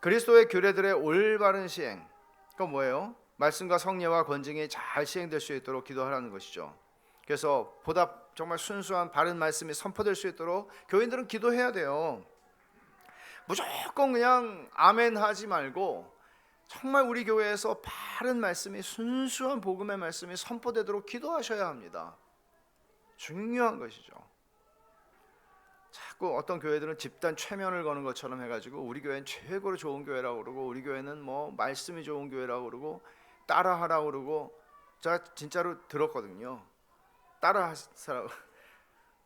그리스도의 규례들의 올바른 시행. 그건 뭐예요? 말씀과 성례와 권징이 잘 시행될 수 있도록 기도하라는 것이죠. 그래서 보다 정말 순수한 바른 말씀이 선포될 수 있도록 교인들은 기도해야 돼요. 무조건 그냥 아멘 하지 말고 정말 우리 교회에서 바른 말씀이, 순수한 복음의 말씀이 선포되도록 기도하셔야 합니다. 중요한 것이죠. 자꾸 어떤 교회들은 집단 최면을 거는 것처럼 해가지고 우리 교회는 최고로 좋은 교회라고 그러고, 우리 교회는 뭐 말씀이 좋은 교회라고 그러고, 따라하라고 그러고. 제가 진짜로 들었거든요. 따라하라고.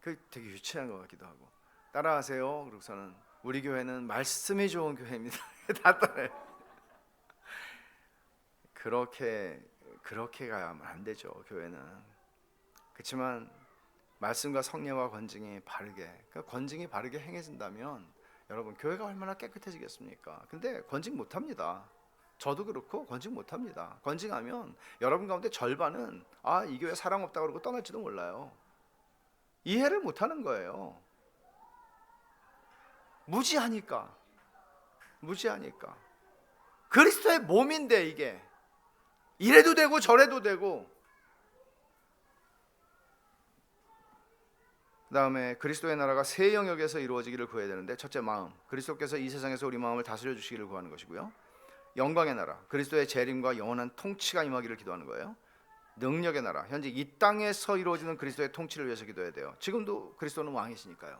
그 되게 유치한 것 같기도 하고. 따라하세요. 그러고서는 우리 교회는 말씀이 좋은 교회입니다. 다 따라해. 그렇게 가야만 안 되죠, 교회는. 그렇지만 말씀과 성례와 권징이 바르게, 그러니까 권징이 바르게 행해진다면 여러분 교회가 얼마나 깨끗해지겠습니까? 근데 권징 못합니다. 저도 그렇고 권징 못합니다. 권징하면 여러분 가운데 절반은 이 교회 사랑 없다고 그러고 떠날지도 몰라요. 이해를 못하는 거예요. 무지하니까. 그리스도의 몸인데 이게 이래도 되고 저래도 되고. 그 다음에 그리스도의 나라가 세 영역에서 이루어지기를 구해야 되는데, 첫째 마음, 그리스도께서 이 세상에서 우리 마음을 다스려 주시기를 구하는 것이고요. 영광의 나라, 그리스도의 재림과 영원한 통치가 임하기를 기도하는 거예요. 능력의 나라, 현재 이 땅에서 이루어지는 그리스도의 통치를 위해서 기도해야 돼요. 지금도 그리스도는 왕이시니까요.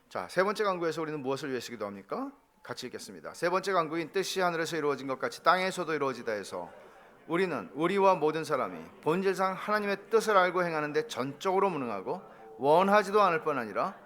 자, 세 번째 간구에서 우리는 무엇을 위해서 기도합니까? 같이 읽겠습니다. 세 번째 간구인 뜻이 하늘에서 이루어진 것 같이 땅에서도 이루어지다 해서 우리는 우리와 모든 사람이 본질상 하나님의 뜻을 알고 행하는데 전적으로 무능하고 원하지도 않을 뿐 아니라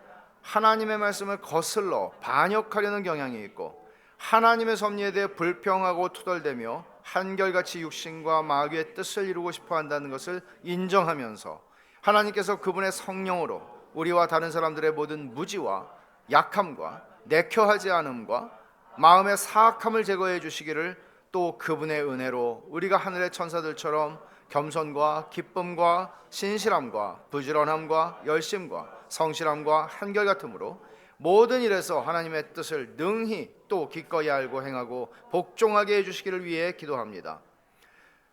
하나님의 말씀을 거슬러 반역하려는 경향이 있고 하나님의 섭리에 대해 불평하고 투덜대며 한결같이 육신과 마귀의 뜻을 이루고 싶어 한다는 것을 인정하면서 하나님께서 그분의 성령으로 우리와 다른 사람들의 모든 무지와 약함과 내켜하지 않음과 마음의 사악함을 제거해 주시기를, 또 그분의 은혜로 우리가 하늘의 천사들처럼 겸손과 기쁨과 신실함과 부지런함과 열심과 성실함과 한결같음으로 모든 일에서 하나님의 뜻을 능히 또 기꺼이 알고 행하고 복종하게 해주시기를 위해 기도합니다.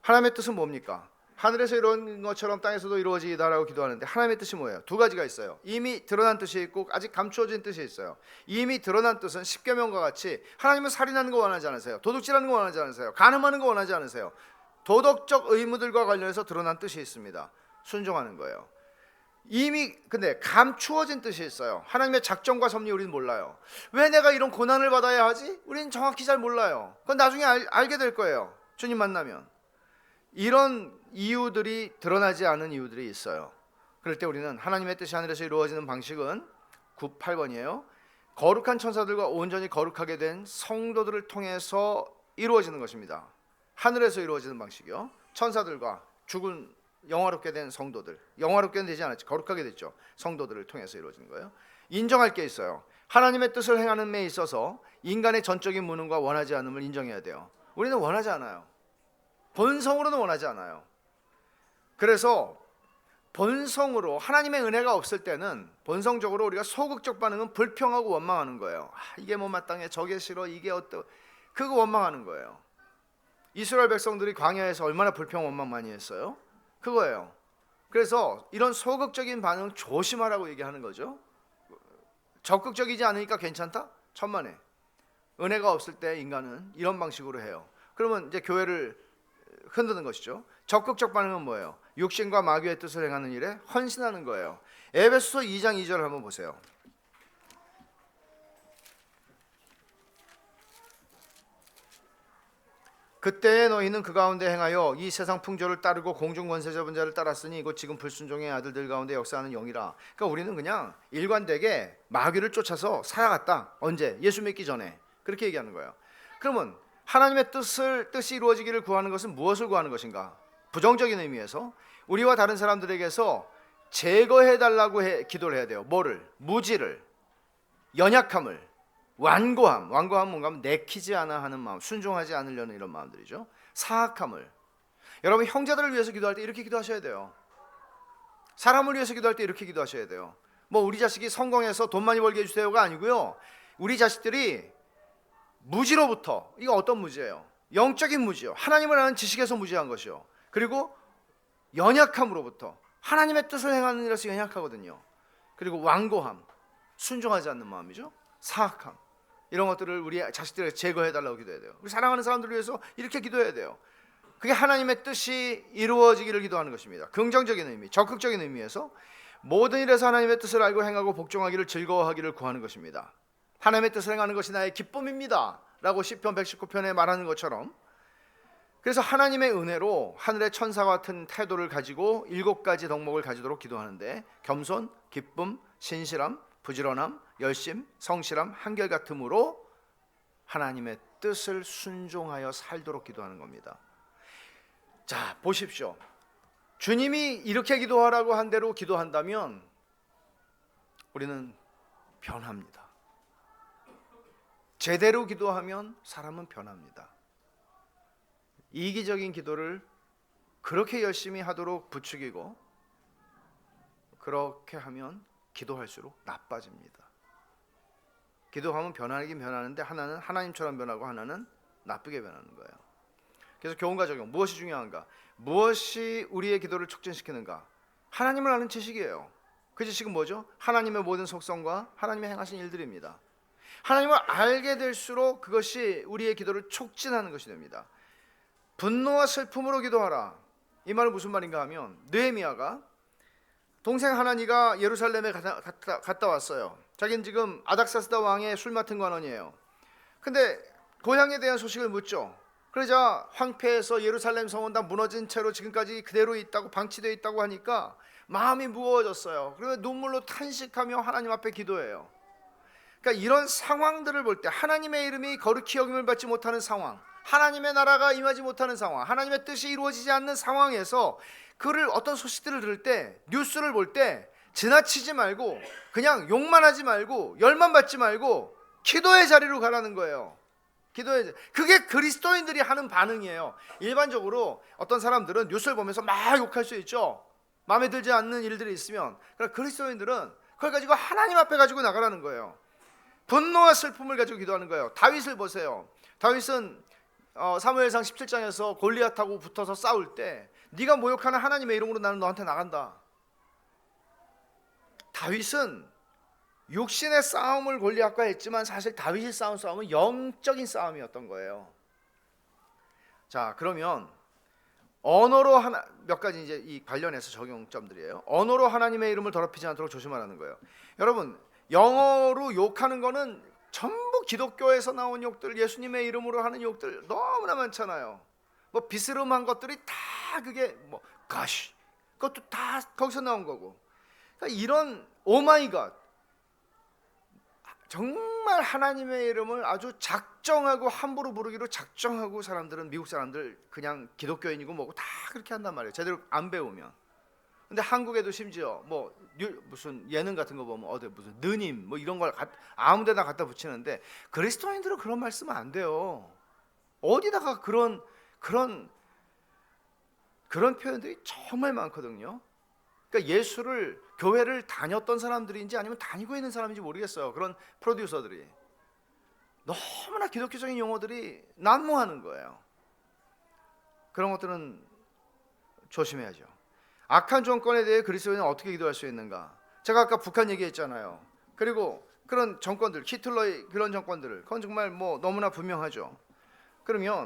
하나님의 뜻은 뭡니까? 하늘에서 이루어진 것처럼 땅에서도 이루어지다라고 기도하는데, 하나님의 뜻이 뭐예요? 두 가지가 있어요. 이미 드러난 뜻이 있고 아직 감추어진 뜻이 있어요. 이미 드러난 뜻은 십계명과 같이 하나님은 살인하는 거 원하지 않으세요. 도둑질하는 거 원하지 않으세요. 간음하는 거 원하지 않으세요. 도덕적 의무들과 관련해서 드러난 뜻이 있습니다. 순종하는 거예요. 이미 근데 감추어진 뜻이 있어요. 하나님의 작정과 섭리 우리는 몰라요. 왜 내가 이런 고난을 받아야 하지? 우리는 정확히 잘 몰라요. 그건 나중에 알게 될 거예요. 주님 만나면. 이런 이유들이 드러나지 않은 이유들이 있어요. 그럴 때 우리는 하나님의 뜻이 하늘에서 이루어지는 방식은 98번이에요. 거룩한 천사들과 온전히 거룩하게 된 성도들을 통해서 이루어지는 것입니다. 하늘에서 이루어지는 방식이요. 천사들과 죽은 영화롭게 된 성도들, 영화롭게는 되지 않았지, 거룩하게 됐죠. 성도들을 통해서 이루어지는 거예요. 인정할 게 있어요. 하나님의 뜻을 행하는 데 있어서 인간의 전적인 무능과 원하지 않음을 인정해야 돼요. 우리는 원하지 않아요. 본성으로는 원하지 않아요. 그래서 본성으로 하나님의 은혜가 없을 때는 본성적으로 우리가 소극적 반응은 불평하고 원망하는 거예요. 이게 뭐 마땅해, 저게 싫어, 이게 어떠, 그거 원망하는 거예요. 이스라엘 백성들이 광야에서 얼마나 불평 원망 많이 했어요? 그거예요. 그래서 이런 소극적인 반응 조심하라고 얘기하는 거죠. 적극적이지 않으니까 괜찮다? 천만에. 은혜가 없을 때 인간은 이런 방식으로 해요. 그러면 이제 교회를 흔드는 것이죠. 적극적 반응은 뭐예요? 육신과 마귀의 뜻을 행하는 일에 헌신하는 거예요. 에베소서 2장 2절을 한번 보세요. 그때에 너희는 그 가운데 행하여 이 세상 풍조를 따르고 공중 권세 잡은 자를 따랐으니 이곳 지금 불순종의 아들들 가운데 역사하는 영이라. 그러니까 우리는 그냥 일관되게 마귀를 쫓아서 살아갔다. 언제? 예수 믿기 전에. 그렇게 얘기하는 거예요. 그러면 하나님의 뜻이 이루어지기를 구하는 것은 무엇을 구하는 것인가? 부정적인 의미에서 우리와 다른 사람들에게서 제거해달라고 기도를 해야 돼요. 뭐를? 무지를, 연약함을, 완고함 뭔가 하면 내키지 않아 하는 마음, 순종하지 않으려는 이런 마음들이죠. 사악함을. 여러분 형제들을 위해서 기도할 때 이렇게 기도하셔야 돼요. 사람을 위해서 기도할 때 이렇게 기도하셔야 돼요. 뭐 우리 자식이 성공해서 돈 많이 벌게 해주세요가 아니고요. 우리 자식들이 무지로부터, 이거 어떤 무지예요? 영적인 무지요. 하나님을 아는 지식에서 무지한 것이요. 그리고 연약함으로부터 하나님의 뜻을 행하는 일에서 연약하거든요. 그리고 완고함, 순종하지 않는 마음이죠. 사악함, 이런 것들을 우리 자식들에게 제거해달라고 기도해야 돼요. 우리 사랑하는 사람들을 위해서 이렇게 기도해야 돼요. 그게 하나님의 뜻이 이루어지기를 기도하는 것입니다. 긍정적인 의미, 적극적인 의미에서 모든 일에서 하나님의 뜻을 알고 행하고 복종하기를 즐거워하기를 구하는 것입니다. 하나님의 뜻을 행하는 것이 나의 기쁨입니다 라고 시편 119편에 말하는 것처럼, 그래서 하나님의 은혜로 하늘의 천사 같은 태도를 가지고 7가지 덕목을 가지도록 기도하는데, 겸손, 기쁨, 신실함, 부지런함, 열심, 성실함, 한결같음으로 하나님의 뜻을 순종하여 살도록 기도하는 겁니다. 자, 보십시오. 주님이 이렇게 기도하라고 한 대로 기도한다면 우리는 변합니다. 제대로 기도하면 사람은 변합니다. 이기적인 기도를 그렇게 열심히 하도록 부추기고 그렇게 하면 기도할수록 나빠집니다. 기도하면 변하긴 변하는데 하나는 하나님처럼 변하고 하나는 나쁘게 변하는 거예요. 그래서 교훈과 적용, 무엇이 중요한가? 무엇이 우리의 기도를 촉진시키는가? 하나님을 아는 지식이에요. 그 지식은 뭐죠? 하나님의 모든 속성과 하나님의 행하신 일들입니다. 하나님을 알게 될수록 그것이 우리의 기도를 촉진하는 것이 됩니다. 분노와 슬픔으로 기도하라. 이 말은 무슨 말인가 하면, 느헤미야가 동생 하나니가 예루살렘에 갔다 왔어요. 자기는 지금 아닥사스다 왕의 술 맡은 관원이에요. 근데 고향에 대한 소식을 묻죠. 그러자 황폐해서 예루살렘 성은 다 무너진 채로 지금까지 그대로 있다고, 방치되어 있다고 하니까 마음이 무거워졌어요. 그러면 눈물로 탄식하며 하나님 앞에 기도해요. 그러니까 이런 상황들을 볼 때, 하나님의 이름이 거룩히 여김을 받지 못하는 상황, 하나님의 나라가 임하지 못하는 상황, 하나님의 뜻이 이루어지지 않는 상황에서 그를 어떤 소식들을 들을 때, 뉴스를 볼 때 지나치지 말고 그냥 욕만 하지 말고 열만 받지 말고 기도의 자리로 가라는 거예요. 기도의, 그게 그리스도인들이 하는 반응이에요. 일반적으로 어떤 사람들은 뉴스를 보면서 막 욕할 수 있죠. 마음에 들지 않는 일들이 있으면. 그러나 그리스도인들은 그걸 가지고 하나님 앞에 가지고 나가라는 거예요. 분노와 슬픔을 가지고 기도하는 거예요. 다윗을 보세요. 다윗은 사무엘상 17장에서 골리앗하고 붙어서 싸울 때, 네가 모욕하는 하나님의 이름으로 나는 너한테 나간다. 다윗은 육신의 싸움을 골리앗과 했지만 사실 다윗이 싸운 싸움은 영적인 싸움이었던 거예요. 자, 그러면 언어로 몇 가지 이제 이 관련해서 적용점들이에요. 언어로 하나님의 이름을 더럽히지 않도록 조심하라는 거예요. 여러분, 영어로 욕하는 거는 전부 기독교에서 나온 욕들, 예수님의 이름으로 하는 욕들 너무나 많잖아요. 뭐 비스름한 것들이 다 그게 뭐 gosh, 그것도 다 거기서 나온 거고. 그러니까 이런 오마이갓, 정말 하나님의 이름을 아주 작정하고 함부로 부르기로 작정하고 사람들은, 미국 사람들 그냥 기독교인이고 뭐고 다 그렇게 한단 말이에요. 제대로 안 배우면. 근데 한국에도 심지어 뭐 무슨 예능 같은 거 보면 어디 무슨 느님 뭐 이런 걸 아무데나 갖다 붙이는데, 그리스도인들은 그런 말씀은 안 돼요. 어디다가 그런 표현들이 정말 많거든요. 그러니까 예수를, 교회를 다녔던 사람들인지 아니면 다니고 있는 사람인지 모르겠어요. 그런 프로듀서들이 너무나 기독교적인 용어들이 난무하는 거예요. 그런 것들은 조심해야죠. 악한 정권에 대해 그리스도인은 어떻게 기도할 수 있는가? 제가 아까 북한 얘기했잖아요. 그리고 그런 정권들, 히틀러의 그런 정권들을, 그건 정말 뭐 너무나 분명하죠. 그러면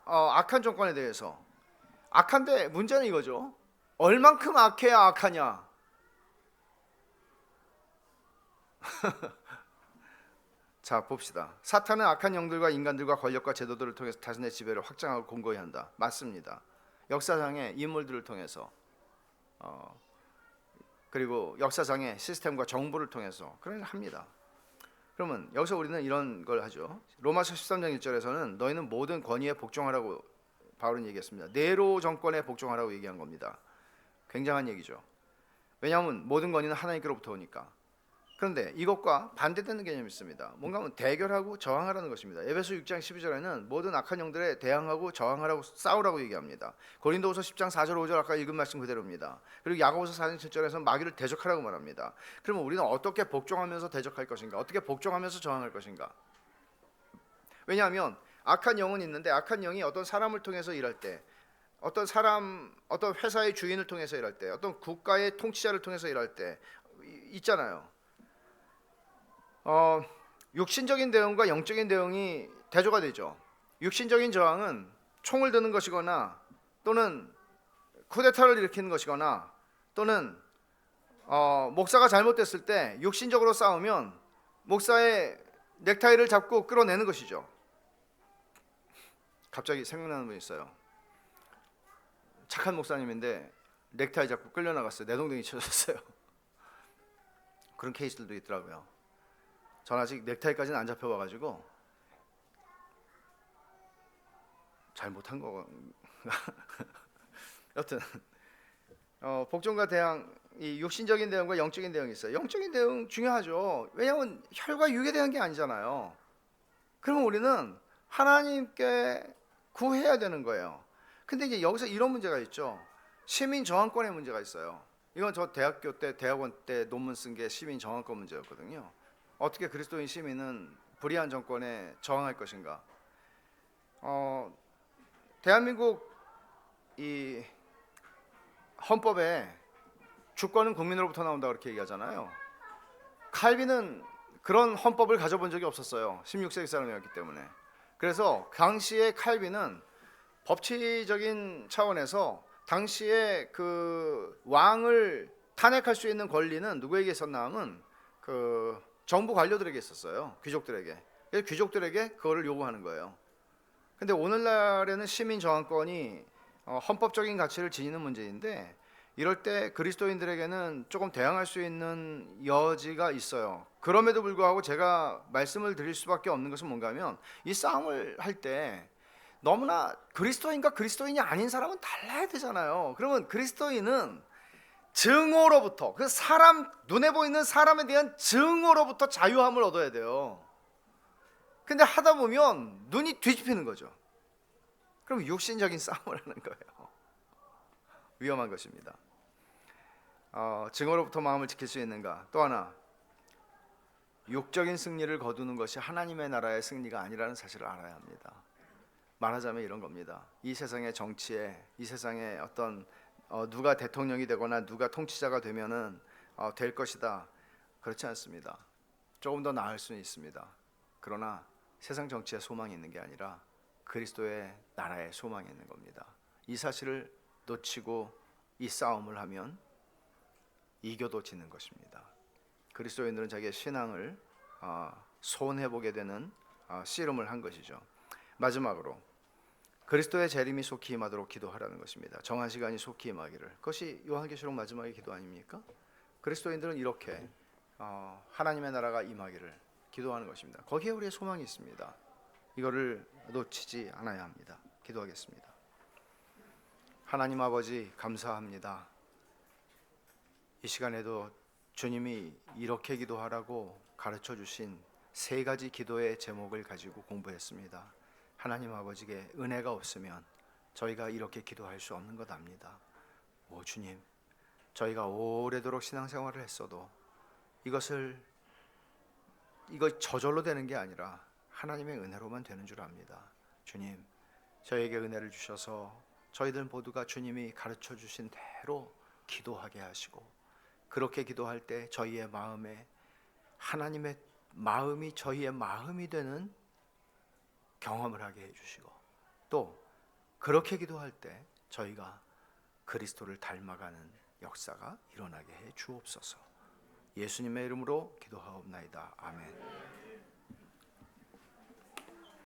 악한 정권에 대해서, 악한데 문제는 이거죠. 얼만큼 악해야 악하냐? 자, 봅시다. 사탄은 악한 영들과 인간들과 권력과 제도들을 통해서 자신의 지배를 확장하고 공고히 한다. 맞습니다. 역사상의 인물들을 통해서, 그리고 역사상의 시스템과 정부를 통해서 그런 합니다. 그러면 여기서 우리는 이런 걸 하죠. 로마서 13장 1절에서는 너희는 모든 권위에 복종하라고 바울은 얘기했습니다. 네로 정권에 복종하라고 얘기한 겁니다. 굉장한 얘기죠. 왜냐하면 모든 권위는 하나님께로부터 오니까. 그런데 이것과 반대되는 개념이 있습니다. 뭔가 하면 대결하고 저항하라는 것입니다. 에베소 6장 12절에는 모든 악한 영들에 대항하고 저항하라고, 싸우라고 얘기합니다. 고린도후서 10장 4절 5절 아까 읽은 말씀 그대로입니다. 그리고 야고보서 4장 7절에서는 마귀를 대적하라고 말합니다. 그러면 우리는 어떻게 복종하면서 대적할 것인가? 어떻게 복종하면서 저항할 것인가? 왜냐하면 악한 영은 있는데 악한 영이 어떤 사람을 통해서 일할 때, 어떤 사람, 어떤 회사의 주인을 통해서 일할 때, 어떤 국가의 통치자를 통해서 일할 때 있잖아요. 육신적인 대응과 영적인 대응이 대조가 되죠. 육신적인 저항은 총을 드는 것이거나 또는 쿠데타를 일으키는 것이거나 또는 목사가 잘못됐을 때 육신적으로 싸우면 목사의 넥타이를 잡고 끌어내는 것이죠. 갑자기 생각나는 분 있어요. 착한 목사님인데 넥타이 잡고 끌려나갔어요. 내동댕이 쳐졌어요. 그런 케이스들도 있더라고요. 전 아직 넥타이까지는 안 잡혀와가지고 잘못한 거. 여튼 복종과 대항, 이 육신적인 대응과 영적인 대응이 있어요. 영적인 대응 중요하죠. 왜냐하면 혈과 육에 대한 게 아니잖아요. 그러면 우리는 하나님께 구해야 되는 거예요. 근데 이제 여기서 이런 문제가 있죠. 시민 저항권의 문제가 있어요. 이건 저 대학교 때, 대학원 때 논문 쓴 게 시민 저항권 문제였거든요. 어떻게 그리스도인 시민은 불의한 정권에 저항할 것인가? 대한민국 이 헌법에 주권은 국민으로부터 나온다 그렇게 얘기하잖아요. 칼빈은 그런 헌법을 가져본 적이 없었어요. 16세기 사람이었기 때문에. 그래서 당시의 칼빈은 법치적인 차원에서 당시에 그 왕을 탄핵할 수 있는 권리는 누구에게 있었나 하면 그 정부 관료들에게 있었어요. 귀족들에게. 그래서 귀족들에게 그거를 요구하는 거예요. 근데 오늘날에는 시민 저항권이 헌법적인 가치를 지니는 문제인데 이럴 때 그리스도인들에게는 조금 대항할 수 있는 여지가 있어요. 그럼에도 불구하고 제가 말씀을 드릴 수밖에 없는 것은 뭔가 하면 이 싸움을 할 때 너무나 그리스도인과 그리스도인이 아닌 사람은 달라야 되잖아요. 그러면 그리스도인은 증오로부터, 그 사람, 눈에 보이는 사람에 대한 증오로부터 자유함을 얻어야 돼요. 근데 하다 보면 눈이 뒤집히는 거죠. 그럼 육신적인 싸움을 하는 거예요. 위험한 것입니다. 증오로부터 마음을 지킬 수 있는가? 또 하나, 육적인 승리를 거두는 것이 하나님의 나라의 승리가 아니라는 사실을 알아야 합니다. 말하자면 이런 겁니다. 이 세상의 정치에, 이 세상에 어떤 누가 대통령이 되거나 누가 통치자가 되면은 될 것이다. 그렇지 않습니다. 조금 더 나을 수는 있습니다. 그러나 세상 정치에 소망이 있는 게 아니라 그리스도의 나라에 소망이 있는 겁니다. 이 사실을 놓치고 이 싸움을 하면 이겨도 지는 것입니다. 그리스도인들은 자기의 신앙을 손해보게 되는 씨름을 한 것이죠. 마지막으로 그리스도의 재림이 속히 임하도록 기도하라는 것입니다. 정한 시간이 속히 임하기를. 그것이 요한계시록 마지막의 기도 아닙니까? 그리스도인들은 이렇게 하나님의 나라가 임하기를 기도하는 것입니다. 거기에 우리의 소망이 있습니다. 이거를 놓치지 않아야 합니다. 기도하겠습니다. 하나님 아버지 감사합니다. 이 시간에도 주님이 이렇게 기도하라고 가르쳐 주신 세 가지 기도의 제목을 가지고 공부했습니다. 하나님 아버지께 은혜가 없으면 저희가 이렇게 기도할 수 없는 것 압니다. 오 주님, 저희가 오래도록 신앙생활을 했어도 이거 저절로 되는 게 아니라 하나님의 은혜로만 되는 줄 압니다. 주님, 저에게 은혜를 주셔서 저희들 모두가 주님이 가르쳐 주신 대로 기도하게 하시고 그렇게 기도할 때 저희의 마음에 하나님의 마음이 저희의 마음이 되는 경험을 하게 해주시고 또 그렇게 기도할 때 저희가 그리스도를 닮아가는 역사가 일어나게 해 주옵소서. 예수님의 이름으로 기도하옵나이다. 아멘.